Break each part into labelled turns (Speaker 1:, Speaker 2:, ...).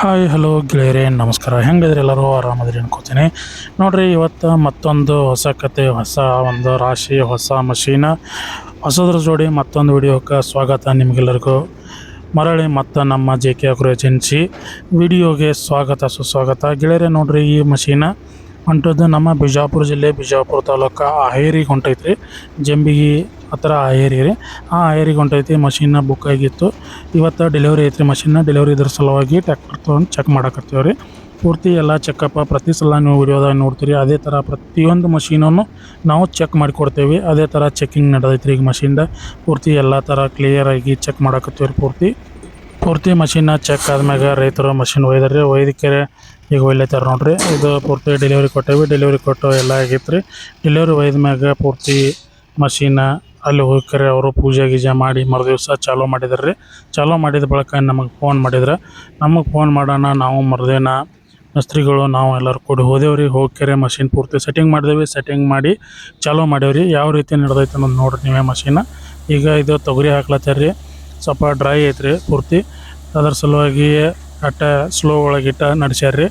Speaker 1: Hi hello ಗೆಳೆಯರೇ ನಮಸ್ಕಾರ. ಹೆಂಗಿದ್ರಿ ಎಲ್ಲರೂ? ಆರಾಮದ್ರಿ ಅನ್ಕೋತೀನಿ. ನೋಡಿರಿ, ಇವತ್ತು ಮತ್ತೊಂದು ಹೊಸ ಕತೆ, ಹೊಸ ಒಂದು ರಾಶಿ, ಹೊಸ ಮಷೀನ, ಹೊಸದ್ರ ಜೋಡಿ ಮತ್ತೊಂದು ವಿಡಿಯೋಕ್ಕೆ ಸ್ವಾಗತ. ನಿಮಗೆಲ್ಲರಿಗೂ ಮರಳಿ ಮತ್ತು ನಮ್ಮ ಜೆ ಕೆ ಅಗ್ರೋ ಏಜೆನ್ಸಿ ವಿಡಿಯೋಗೆ ಸ್ವಾಗತ ಸುಸ್ವಾಗತ. ಗೆಳೆಯರೇ ನೋಡಿರಿ, ಈ ಮಷೀನ ಹೊಂಟದ್ದು ನಮ್ಮ ಬಿಜಾಪುರ ಜಿಲ್ಲೆ, ಬಿಜಾಪುರ ತಾಲೂಕು ಅಹೇರಿಗೆ ಹೊಂಟೈತ್ರಿ. ಜಂಬಿಗಿ ಹತ್ರ ಅಹೇರಿ ರೀ. ಆ ಅಹೇರಿಗೆ ಹೊಂಟೈತಿ. ಮಷೀನ ಬುಕ್ ಆಗಿತ್ತು. ಇವತ್ತು ಡೆಲಿವರಿ ಐತ್ರಿ. ಮಷೀನ ಡೆಲಿವರಿ ಇದ್ರ ಸಲುವಾಗಿ ಟ್ಯಾಕ್ಟರ್ ತೊಗೊಂಡು ಚೆಕ್ ಮಾಡಕತ್ತೀವಿ ರೀ. ಪೂರ್ತಿ ಎಲ್ಲ ಚೆಕಪ್ಪ ಪ್ರತಿ ಸಲ ನೀವು ವಿಡಿಯೋದಾಗ ನೋಡ್ತೀರಿ. ಅದೇ ಥರ ಪ್ರತಿಯೊಂದು ಮಷೀನನ್ನು ನಾವು ಚೆಕ್ ಮಾಡಿಕೊಡ್ತೇವೆ. ಅದೇ ಥರ ಚೆಕಿಂಗ್ ನಡೆದೈತ್ರಿ. ಈಗ ಮಷೀನ್ದ ಪೂರ್ತಿ ಎಲ್ಲ ಥರ ಕ್ಲಿಯರಾಗಿ ಚೆಕ್ ಮಾಡಕತ್ತೀವಿ ರೀ. ಪೂರ್ತಿ ಮಷೀನ ಚೆಕ್ ಆದ್ಮ್ಯಾಗ ರೈತರು ಮಷೀನ್ ಒಯ್ದಾರೆ. ಒಯ್ದಕ್ಕೆ ಈಗ ಒಯ್ಲತ್ತಾರ ನೋಡ್ರಿ. ಇದು ಪೂರ್ತಿ ಡೆಲಿವರಿ ಕೊಟ್ಟೇವಿ. ಡೆಲಿವರಿ ಕೊಟ್ಟು ಎಲ್ಲ ಆಗೈತೆ ರೀ. ಡೆಲಿವರಿ ಒಯ್ದ್ಮ್ಯಾಗ ಪೂರ್ತಿ ಮಷೀನ ಅಲ್ಲಿ ಹೋಗ್ಕರೆ ಅವರು ಪೂಜೆ ಗೀಜೆ ಮಾಡಿ ಮರುದಿವ್ಸ ಚಾಲೂ ಮಾಡಿದ್ರು ರೀ. ಚಾಲೂ ಮಾಡಿದ ಬಳಿಕ ನಮಗೆ ಫೋನ್ ಮಾಡಿದ್ರೆ, ನಮಗೆ ಫೋನ್ ಮಾಡೋಣ, ನಾವು ಮರುದಿನ ಮಿಸ್ತ್ರಿಗಳು ನಾವು ಎಲ್ಲರೂ ಕೂಡಿ ಹೋದೇವ್ರಿ. ಹೋಗ್ಕರೆ ಮಷೀನ್ ಪೂರ್ತಿ ಸೆಟ್ಟಿಂಗ್ ಮಾಡಿದೇವಿ. ಸೆಟ್ಟಿಂಗ್ ಮಾಡಿ ಚಾಲೂ ಮಾಡೇವ್ರಿ. ಯಾವ ರೀತಿ ನಡೆದೈತೆ ಅನ್ನೋದು ನೋಡ್ರಿ ನೀವೇ ಮಷೀನ. ಈಗ ಇದು ತೊಗರಿ ಹಾಕ್ಲತ್ತಾರ ರೀ. ಸ್ವಲ್ಪ ಡ್ರೈ ಐತ್ರಿ ಪೂರ್ತಿ. ಅದ್ರ ಸಲುವಾಗಿ ಅಟ್ಟ ಸ್ಲೋ ಒಳಗಿಟ್ಟ ನಡೆಸ್ಯಾರ ರೀ.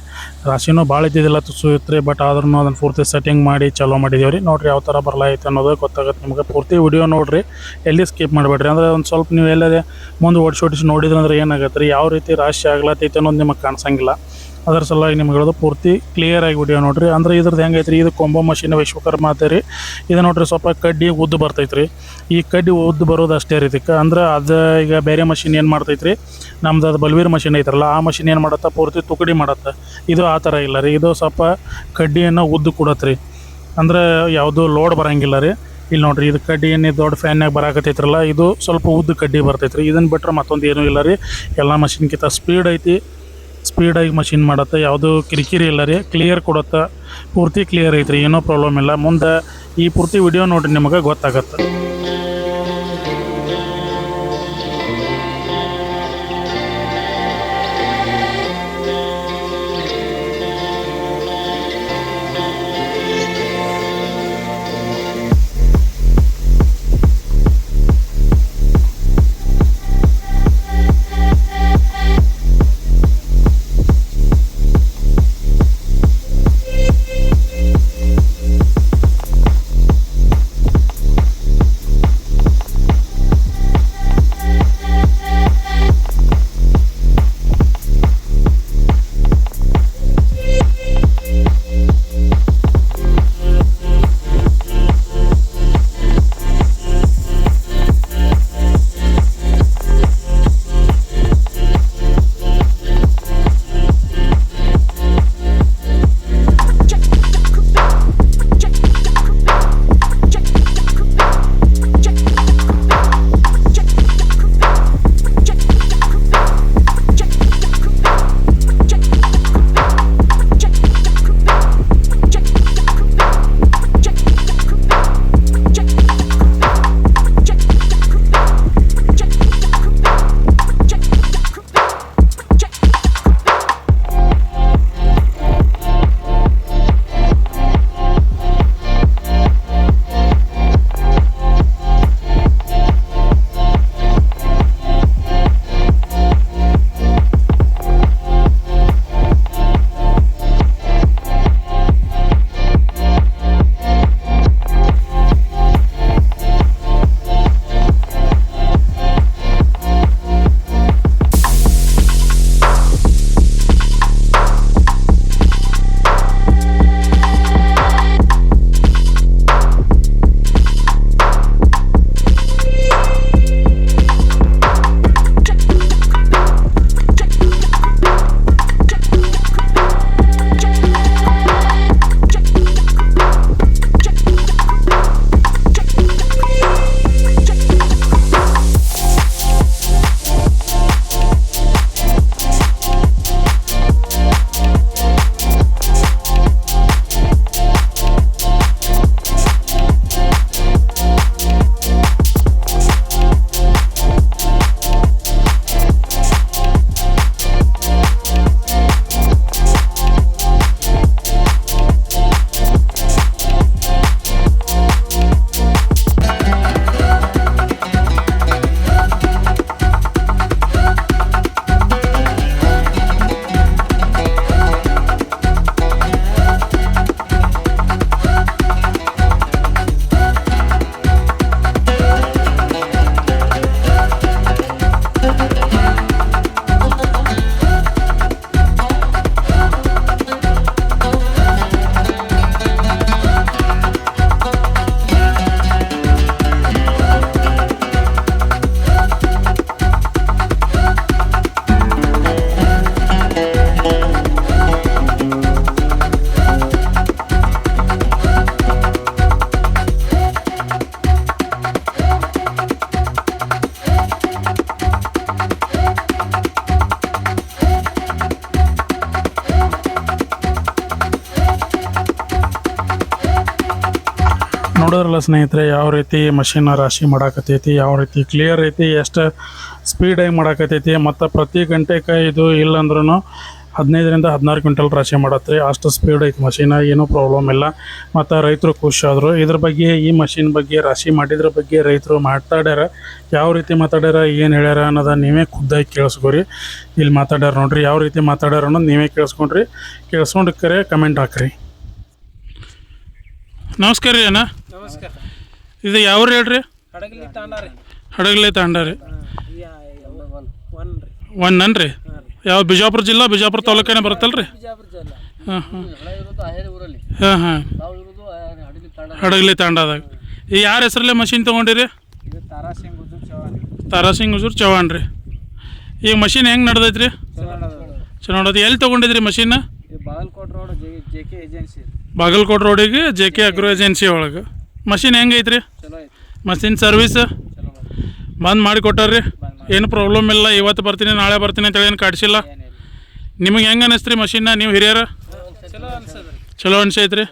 Speaker 1: ರಾಶಿನೂ ಭಾಳ ಇದ್ದಿದ್ದಿಲ್ಲ, ತುಸು ಇತ್ತು ರೀ. ಬಟ್ ಆದ್ರೂ ಅದನ್ನು ಪೂರ್ತಿ ಸೆಟ್ಟಿಂಗ್ ಮಾಡಿ ಚಾಲೂ ಮಾಡಿದೇವೆ ರೀ. ನೋಡಿರಿ ಯಾವ ಥರ ಬರಲಾಯ್ತು ಅನ್ನೋದು ಗೊತ್ತಾಗುತ್ತೆ ನಿಮ್ಗೆ. ಪೂರ್ತಿ ವಿಡಿಯೋ ನೋಡಿರಿ, ಎಲ್ಲಿ ಸ್ಕಿಪ್ ಮಾಡಬೇಡ್ರಿ. ಅಂದರೆ ಒಂದು ಸ್ವಲ್ಪ ನೀವು ಎಲ್ಲೇ ಮುಂದೆ ಓಡಿಸಿ ನೋಡಿದ್ರೆ ಅಂದ್ರೆ ಏನಾಗತ್ತೆ ರೀ, ಯಾವ ರೀತಿ ರಾಶಿ ಆಗ್ಲತ್ತೈತೆ ಅನ್ನೋದು ನಿಮಗೆ ಕಾಣಿಸಂಗಿಲ್ಲ. ಅದರ ಸಲುವಾಗಿ ನಿಮ್ಗೆ ಹೇಳೋದು ಪೂರ್ತಿ ಕ್ಲಿಯರಾಗಿ ವಿಡಿಯೋ ನೋಡಿರಿ. ಅಂದರೆ ಇದ್ರದ್ದು ಹೆಂಗೈತೆ ರೀ, ಇದು ಕೊಂಬೋ ಮಷೀನ್ ವಿಶ್ವಕರ್ಮ ಅಂತ ರೀ. ಇದು ನೋಡಿರಿ ಸ್ವಲ್ಪ ಕಡ್ಡಿ ಉದ್ದು ಬರ್ತೈತೆ ರೀ. ಈ ಕಡ್ಡಿ ಉದ್ದು ಬರೋದು ಅಷ್ಟೇ ರೀ ಇದಕ್ಕೆ. ಅಂದ್ರೆ ಅದು ಈಗ ಬೇರೆ ಮಷೀನ್ ಏನು ಮಾಡ್ತೈತೆ ರೀ, ನಮ್ದು ಅದು ಬಲ್ವೀರ್ ಮಷೀನ್ ಐತ್ರಲ್ಲ, ಆ ಮಷೀನ್ ಏನು ಮಾಡತ್ತೆ, ಪೂರ್ತಿ ತುಕಡಿ ಮಾಡತ್ತೆ. ಇದು ಆ ಥರ ಇಲ್ಲ ರೀ. ಇದು ಸ್ವಲ್ಪ ಕಡ್ಡಿಯನ್ನು ಉದ್ದು ಕೊಡತ್ತೆ ರೀ. ಅಂದ್ರೆ ಯಾವುದೂ ಲೋಡ್ ಬರೋಂಗಿಲ್ಲ ರೀ. ಇಲ್ಲಿ ನೋಡಿರಿ, ಇದು ಕಡ್ಡಿ ಏನು ದೊಡ್ಡ ಫ್ಯಾನ್ನಾಗ ಬರಾಕತ್ತೈತ್ರಲ್ಲ, ಇದು ಸ್ವಲ್ಪ ಉದ್ದು ಕಡ್ಡಿ ಬರ್ತೈತೆ ರೀ. ಇದನ್ನು ಬಿಟ್ಟರೆ ಮತ್ತೊಂದು ಏನೂ ಇಲ್ಲ ರೀ. ಎಲ್ಲ ಮಷೀನ್ಗಿಂತ ಸ್ಪೀಡ್ ಐತಿ. ಸ್ಪೀಡಾಗಿ ಮಷೀನ್ ಮಾಡತ್ತೆ. ಯಾವುದೂ ಕಿರಿಕಿರಿ ಇಲ್ಲ ರೀ. ಕ್ಲಿಯರ್ ಕೊಡುತ್ತೆ. ಪೂರ್ತಿ ಕ್ಲಿಯರ್ ಐತ್ರಿ. ಏನೂ ಪ್ರಾಬ್ಲಮ್ ಇಲ್ಲ. ಮುಂದೆ ಈ ಪೂರ್ತಿ ವಿಡಿಯೋ ನೋಡಿರಿ, ನಿಮಗೆ ಗೊತ್ತಾಗತ್ತೆ. ನೋಡೋದ್ರಲ್ಲ ಸ್ನೇಹಿತರೆ, ಯಾವ ರೀತಿ ಮಷಿನ್ ರಾಶಿ ಮಾಡಾಕತ್ತೈತಿ, ಯಾವ ರೀತಿ ಕ್ಲಿಯರ್ ಐತಿ, ಎಷ್ಟು ಸ್ಪೀಡಾಗಿ ಮಾಡಾಕತ್ತೈತಿ. ಮತ್ತು ಪ್ರತಿ ಗಂಟೆಗೆ ಇದು ಇಲ್ಲಂದ್ರೂ 15ರಿಂದ 16 ಕ್ವಿಂಟಲ್ ರಾಶಿ ಮಾಡತ್ತೆ. ಅಷ್ಟು ಸ್ಪೀಡ್ ಐತಿ ಮಷಿನ, ಏನೂ ಪ್ರಾಬ್ಲಮ್ ಇಲ್ಲ. ಮತ್ತು ರೈತರು ಖುಷಿ ಆದರು. ಇದ್ರ ಬಗ್ಗೆ, ಈ ಮಷಿನ್ ಬಗ್ಗೆ, ರಾಶಿ ಮಾಡಿದ್ರ ಬಗ್ಗೆ ರೈತರು ಮಾತಾಡ್ಯಾರ. ಯಾವ ರೀತಿ ಮಾತಾಡ್ಯಾರ, ಏನು ಹೇಳ್ಯಾರ ಅನ್ನೋದು ನೀವೇ ಖುದ್ದಾಗಿ ಕೇಳಿಸ್ಕೊರಿ. ಇಲ್ಲಿ ಮಾತಾಡ್ಯಾರ ನೋಡ್ರಿ, ಯಾವ ರೀತಿ ಮಾತಾಡ್ಯಾರ ಅನ್ನೋದು ನೀವೇ ಕೇಳಿಸ್ಕೊಂಡು ಕರೆ ಕಮೆಂಟ್ ಹಾಕ್ರಿ. ನಮಸ್ಕಾರ ರೀ ಅಣ್ಣ.
Speaker 2: ನಮಸ್ಕಾರ.
Speaker 1: ಇದು ಯಾವ್ರು ಹೇಳ್ರಿ? ಹಡಗಲಿ ತಾಂಡಾರಿ ಒನ್ನನ್ರಿ. ಯಾವ ಬಿಜಾಪುರ ಜಿಲ್ಲಾ, ಬಿಜಾಪುರ ತಾಲೂಕೇನೆ ಬರುತ್ತಲ್ರಿ? ಹಾಂ ಹಾಂ ಹಾಂ ಹಾಂ ಹಡಗಲಿ ತಾಂಡಾದಾಗ. ಈ ಯಾರ ಹೆಸರಲ್ಲೇ ಮಷಿನ್ ತೊಗೊಂಡಿರಿ? ತಾರಾಸಿಂಗ್ ಹುಜೂರ್ ಚೌಹಾಣ್ ರೀ. ಈಗ ಮಷಿನ್ ಹೆಂಗೆ ನಡೆದೈತ್ರಿ? ಚಲೋ ನಡೆದೈತಿ. ಎಲ್ಲಿ ತೊಗೊಂಡಿದ್ರಿ ಮಷಿನ್? ಬಾಗಲಕೋಟೆ ರೋಡಿಗೆ JK ಅಗ್ರೋ ಏಜೆನ್ಸಿ ಒಳಗೆ. ಮಷಿನ್ ಹೆಂಗೆ ಐತ್ರಿ? ಮಷಿನ್ ಸರ್ವಿಸ್ ಬಂದ್ ಮಾಡಿ ಕೊಟ್ಟಾರ್ರಿ? ಏನು ಪ್ರಾಬ್ಲಮ್ ಇಲ್ಲ. ಇವತ್ತು ಬರ್ತೀನಿ ನಾಳೆ ಬರ್ತೀನಿ ಅಂತೇಳಿ ಏನು ಕಾಡ್ಸಿಲ್ಲ? ನಿಮಗೆ ಹೆಂಗೆ ಅನ್ನಿಸ್ತ್ರಿ ಮಷಿನ್ನ? ನೀವು ಹಿರಿಯರ ಚಲೋ ಅನ್ಸೈತ್ರಿ.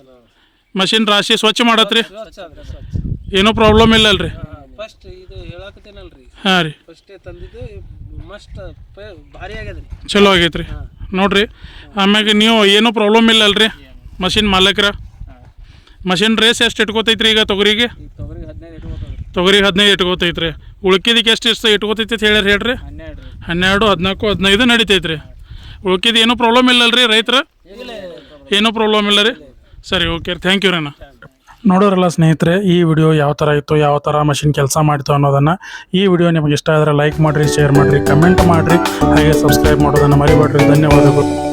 Speaker 1: ಮಷಿನ್ ರಾಶಿ ಸ್ವಚ್ಛ ಮಾಡತ್ರಿ? ಏನೂ ಪ್ರಾಬ್ಲಮ್ ಇಲ್ಲ ಅಲ್ರಿ? ಹಾಂ ರೀ, ಚಲೋ ಆಗೈತ್ರಿ ನೋಡ್ರಿ. ಆಮ್ಯಾಗ ನೀವು ಏನೂ ಪ್ರಾಬ್ಲಮ್ ಇಲ್ಲ ಅಲ್ರಿ ಮಷಿನ್ ಮಾಲಕ್ರ? ಮಷಿನ್ ರೇಸ್ ಎಷ್ಟು ಇಟ್ಕೋತೈತ್ರಿ ಈಗ ತೊಗರಿಗೆ? ತೊಗರಿಗೆ 15 ಇಟ್ಕೋತೈತ್ರಿ. ಉಳ್ಕಿದಕ್ಕೆ ಎಷ್ಟು ಇಟ್ಕೋತೈತಿ ಅಂತ ಹೇಳ್ರಿ? 12, 14, 15 ನಡಿತೈತ್ರಿ. ಉಳ್ಕಿದ ಏನೂ ಪ್ರಾಬ್ಲಮ್ ಇಲ್ಲಲ್ರಿ ರೈತರ? ಏನೂ ಪ್ರಾಬ್ಲಮ್ ಇಲ್ಲ ರೀ. ಸರಿ, ಓಕೆ, ಥ್ಯಾಂಕ್ ಯು ರೀ ಅಣ್ಣ. ನೋಡೋರಲ್ಲ ಸ್ನೇಹಿತರೆ, ಈ ವಿಡಿಯೋ ಯಾವ ಥರ ಇತ್ತು, ಯಾವ ಥರ ಮಷಿನ್ ಕೆಲಸ ಮಾಡಿತು ಅನ್ನೋದನ್ನು, ಈ ವಿಡಿಯೋ ನಿಮಗೆ ಇಷ್ಟ ಆದರೆ ಲೈಕ್ ಮಾಡಿರಿ, ಶೇರ್ ಮಾಡಿರಿ, ಕಮೆಂಟ್ ಮಾಡಿರಿ, ಹಾಗೆ ಸಬ್ಸ್ಕ್ರೈಬ್ ಮಾಡೋದನ್ನು ಮರಿಬೇಡ್ರಿ. ಧನ್ಯವಾದಗಳು.